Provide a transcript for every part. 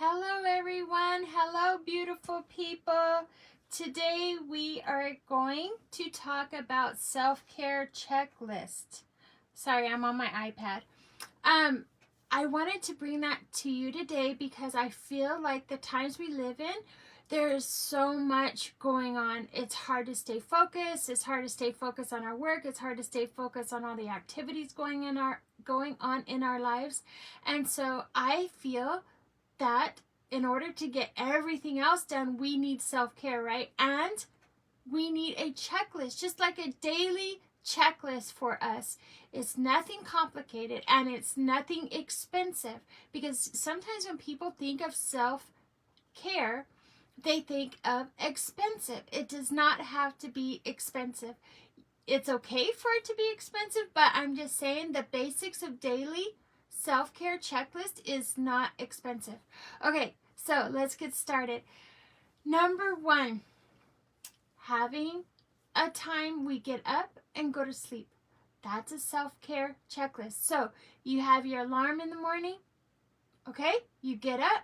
Hello everyone, hello beautiful people. Today we are going to talk about self-care checklist. Sorry, I'm on my iPad. I wanted to bring that to you today because I feel like the times we live in, there's so much going on. It's hard to stay focused. It's hard to stay focused on our work. It's hard to stay focused on all the activities going on in our lives. And so I feel that in order to get everything else done, we need self-care, right? And we need a checklist, just like a daily checklist for us. It's nothing complicated and it's nothing expensive, because sometimes when people think of self-care, they think of expensive. It does not have to be expensive. It's okay for it to be expensive, but I'm just saying the basics of daily self-care checklist is not expensive. Okay, so let's get started. Number 1, having a time we get up and go to sleep. That's a self-care checklist. So you have your alarm in the morning, okay? You get up.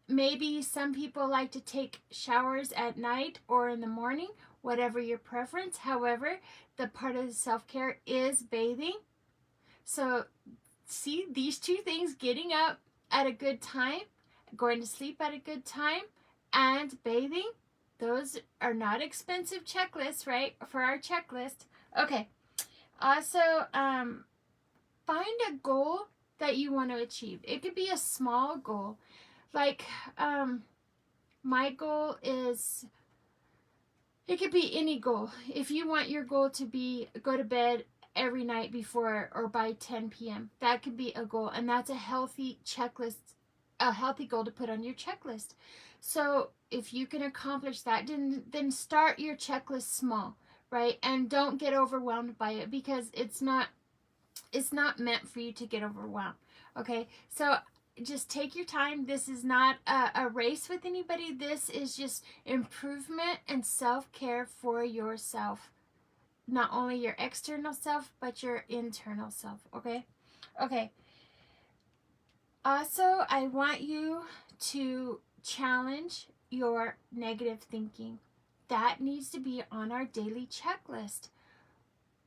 Maybe some people like to take showers at night or in the morning, whatever your preference. However, the part of the self-care is bathing. So see, these two things, getting up at a good time, going to sleep at a good time, and bathing, those are not expensive checklists, right? For our checklist. Okay. Also, find a goal that you want to achieve. It could be a small goal. Like, my goal is, it could be any goal. If you want your goal to be go to bed every night before or by 10 p.m. That could be a goal, and that's a healthy checklist, a healthy goal to put on your checklist. So if you can accomplish that, then start your checklist small, right? And don't get overwhelmed by it, because it's not meant for you to get overwhelmed. Okay, so just take your time. This is not a race with anybody. This is just improvement and self-care for yourself. Not only your external self, but your internal self, okay? Okay. Also, I want you to challenge your negative thinking. That needs to be on our daily checklist.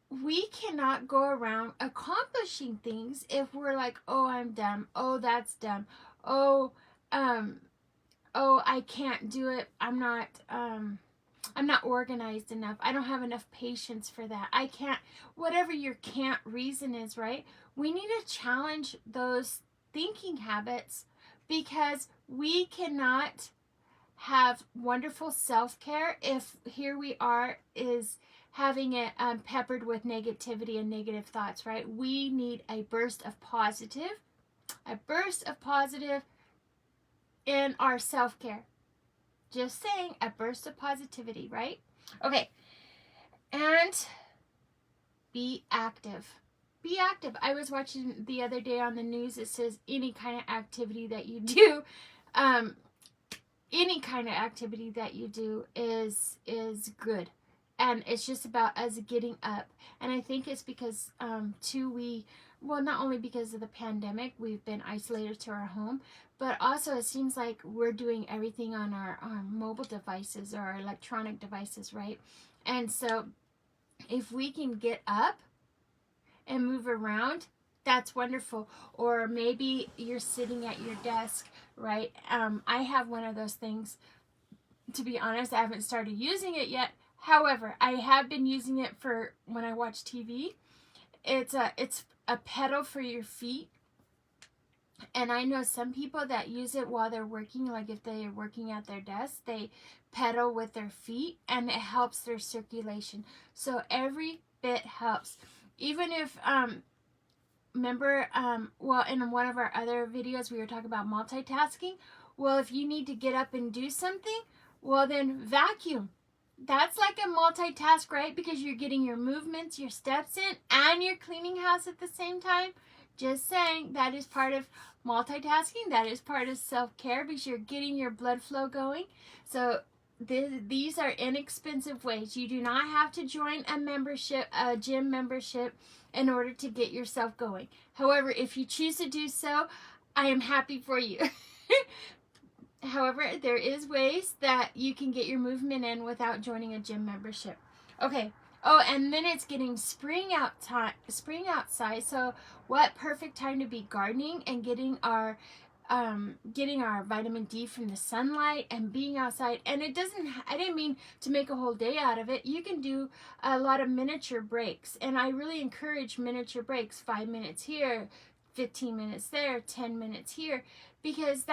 We cannot go around accomplishing things if we're like, oh, I'm dumb. Oh, that's dumb. Oh, I can't do it. I'm not organized enough. I don't have enough patience for that. I can't, whatever your can't reason is, right? We need to challenge those thinking habits, because we cannot have wonderful self-care if here we are is having it peppered with negativity and negative thoughts, right? We need a burst of positive in our self-care. Just saying, a burst of positivity, right? Okay. And be active. Be active. I was watching the other day on the news. It says any kind of activity that you do, is good. And it's just about us getting up. And I think it's because, not only because of the pandemic, we've been isolated to our home, but also it seems like we're doing everything on our mobile devices or our electronic devices, right? And so if we can get up and move around, that's wonderful. Or maybe you're sitting at your desk, right? I have one of those things. To be honest, I haven't started using it yet. However, I have been using it for when I watch TV. It's a pedal for your feet. And I know some people that use it while they're working, like if they're working at their desk, they pedal with their feet and it helps their circulation. So every bit helps. Even if, remember, in one of our other videos, we were talking about multitasking. Well, if you need to get up and do something, well, then vacuum. That's like a multitask, right? Because you're getting your movements, your steps in, and you're cleaning house at the same time. Just saying, that is part of multitasking. That is part of self-care, because you're getting your blood flow going. So these are inexpensive ways. You do not have to join a gym membership in order to get yourself going. However, if you choose to do so, I am happy for you. However, there is ways that you can get your movement in without joining a gym membership. Okay. Oh, and then it's getting spring outside. So what perfect time to be gardening and getting our vitamin D from the sunlight and being outside. And I didn't mean to make a whole day out of it. You can do a lot of miniature breaks, and I really encourage miniature breaks. 5 minutes here, 15 minutes there, 10 minutes here, because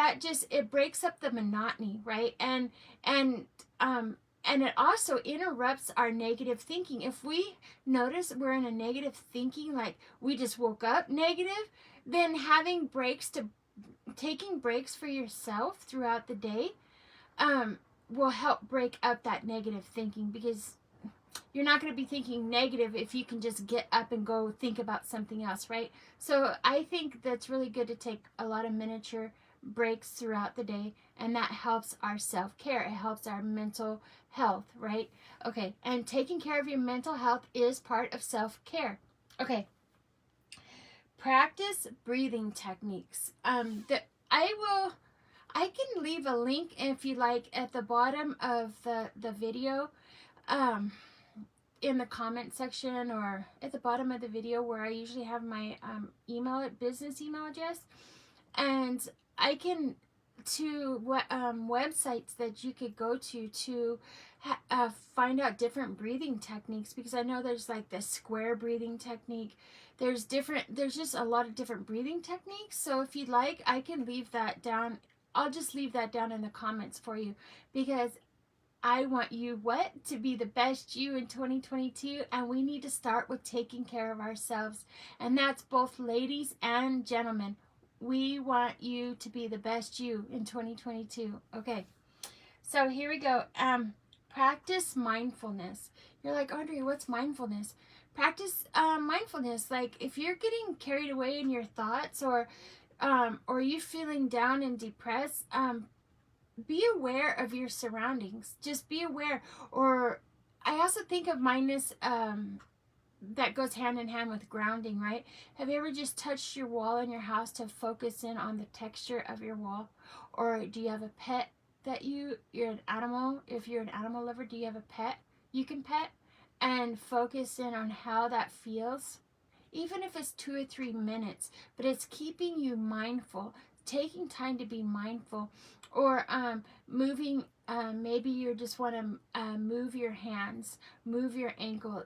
it breaks up the monotony, right? And it also interrupts our negative thinking. If we notice we're in a negative thinking, like we just woke up negative, then taking breaks for yourself throughout the day will help break up that negative thinking, because you're not going to be thinking negative if you can just get up and go think about something else, right? So I think that's really good to take a lot of miniature breaks throughout the day, and that helps our self-care. It helps our mental health, right? Okay, and taking care of your mental health is part of self-care. Okay. Practice breathing techniques. I can leave a link if you like at the bottom of the video, in the comment section, or at the bottom of the video where I usually have my business email address, and I can websites that you could go to find out different breathing techniques, because I know there's like the square breathing technique. There's just a lot of different breathing techniques. So if you'd like, I can leave that down. I'll just leave that down in the comments for you, because I want you to be the best you in 2022, and we need to start with taking care of ourselves. And that's both ladies and gentlemen. We want you to be the best you in 2022. Okay. So here we go. Practice mindfulness. You're like, Andrea, what's mindfulness? Practice mindfulness. Like if you're getting carried away in your thoughts, or you feeling down and depressed, be aware of your surroundings. Just be aware. Or I also think of mindfulness that goes hand in hand with grounding, right? Have you ever just touched your wall in your house to focus in on the texture of your wall? Or do you have a pet that you're an animal? If you're an animal lover, do you have a pet you can pet and focus in on how that feels? Even if it's 2 or 3 minutes, but it's keeping you mindful, taking time to be mindful. Or moving, maybe you just want to move your hands, move your ankle,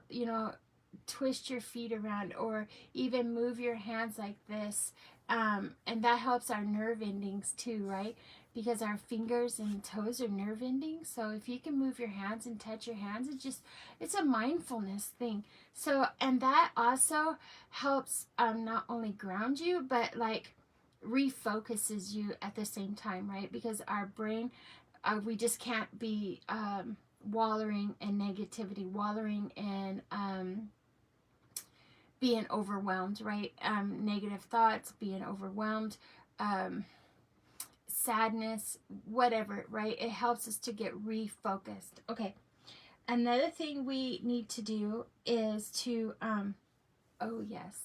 twist your feet around, or even move your hands like this. And that helps our nerve endings too, right? Because our fingers and toes are nerve endings. So if you can move your hands and touch your hands, it's a mindfulness thing. So, and that also helps not only ground you, but like refocuses you at the same time, right? Because our brain, we just can't be wallowing in negativity, wallowing in being overwhelmed, right? Negative thoughts, being overwhelmed, sadness, whatever, right? It helps us to get refocused. Okay. Another thing we need to do is to, oh yes,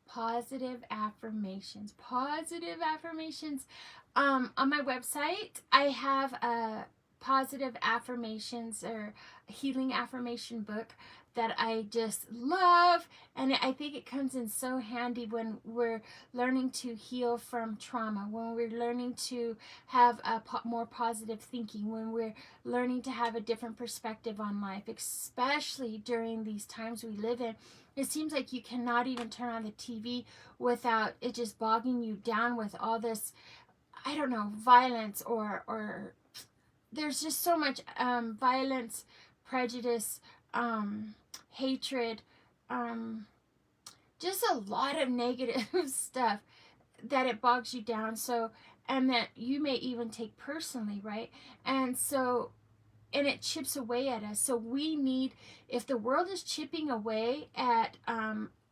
positive affirmations. Positive affirmations. On my website, I have a positive affirmations or healing affirmation book that I just love, and I think it comes in so handy when we're learning to heal from trauma, when we're learning to have a more positive thinking, when we're learning to have a different perspective on life, especially during these times we live in. It seems like you cannot even turn on the TV without it just bogging you down with all this, I don't know, violence, or there's just so much violence, prejudice, hatred, just a lot of negative stuff that it bogs you down. So, and that you may even take personally, right? And it chips away at us. So we need, if the world is chipping away at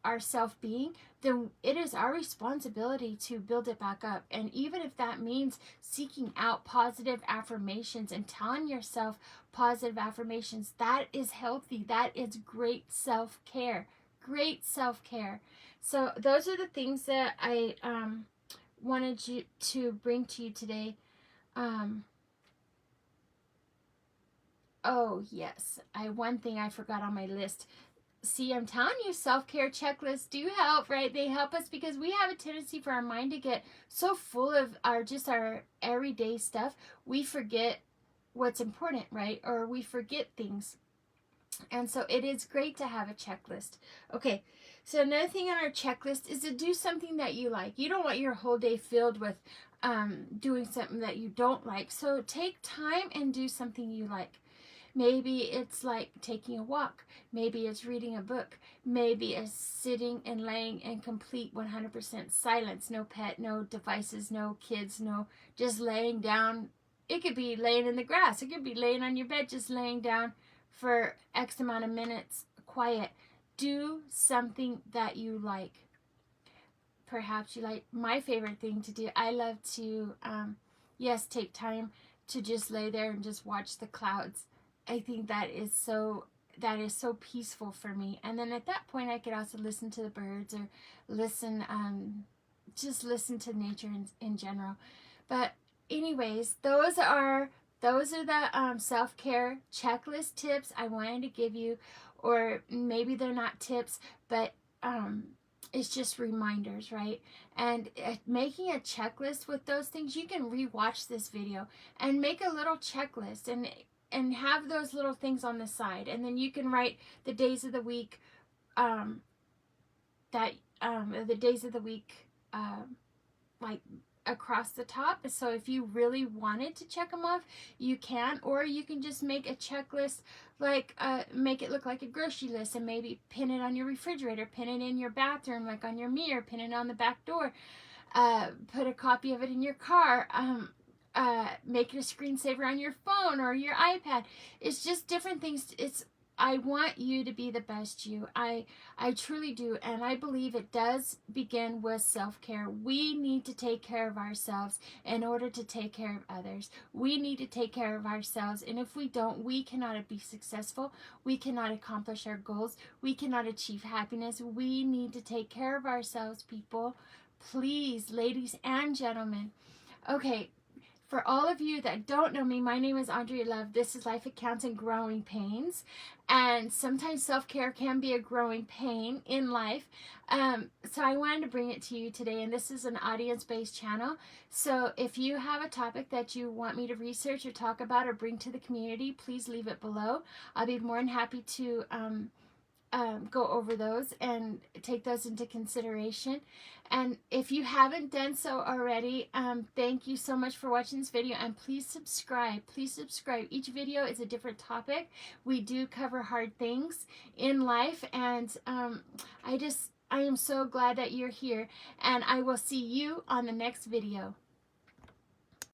our self-being, then it is our responsibility to build it back up. And even if that means seeking out positive affirmations and telling yourself positive affirmations, that is healthy. That is great self-care. Great self-care. So those are the things that I wanted you to bring to you today. Oh yes, one thing I forgot on my list. See, I'm telling you, self-care checklists do help, right? They help us because we have a tendency for our mind to get so full of our everyday stuff, we forget what's important, right? Or we forget things. And so it is great to have a checklist. Okay, so another thing on our checklist is to do something that you like. You don't want your whole day filled with doing something that you don't like. So take time and do something you like. Maybe it's like taking a walk. Maybe it's reading a book. Maybe it's sitting and laying in complete 100% silence. No pet, no devices, no kids, no, just laying down. It could be laying in the grass. It could be laying on your bed, just laying down for X amount of minutes, quiet. Do something that you like. Perhaps you like, my favorite thing to do, I love to, yes, take time to just lay there and just watch the clouds. I think that is so peaceful for me. And then at that point, I could also listen to the birds or listen, just listen to nature in general. But anyways, those are the self-care checklist tips I wanted to give you, or maybe they're not tips, but it's just reminders, right? And making a checklist with those things, you can rewatch this video and make a little checklist and have those little things on the side, and then you can write the days of the week like across the top. So if you really wanted to check them off, you can, or you can just make a checklist, like make it look like a grocery list, and maybe pin it on your refrigerator, pin it in your bathroom, like on your mirror, pin it on the back door, put a copy of it in your car, make it a screensaver on your phone or your iPad. It's just different things. I want you to be the best you. I truly do, and I believe it does begin with self-care. We need to take care of ourselves in order to take care of others. We need to take care of ourselves, and if we don't, we cannot be successful. We cannot accomplish our goals. We cannot achieve happiness. We need to take care of ourselves, people. Please, ladies and gentlemen. Okay, for all of you that don't know me, my name is Andrea Love. This is Life Accounts and Growing Pains. And sometimes self-care can be a growing pain in life. So I wanted to bring it to you today. And this is an audience-based channel. So if you have a topic that you want me to research or talk about or bring to the community, please leave it below. I'll be more than happy to go over those and take those into consideration. And if you haven't done so already, thank you so much for watching this video, and please subscribe. Please subscribe. Each video is a different topic. We do cover hard things in life, and I am so glad that you're here, and I will see you on the next video.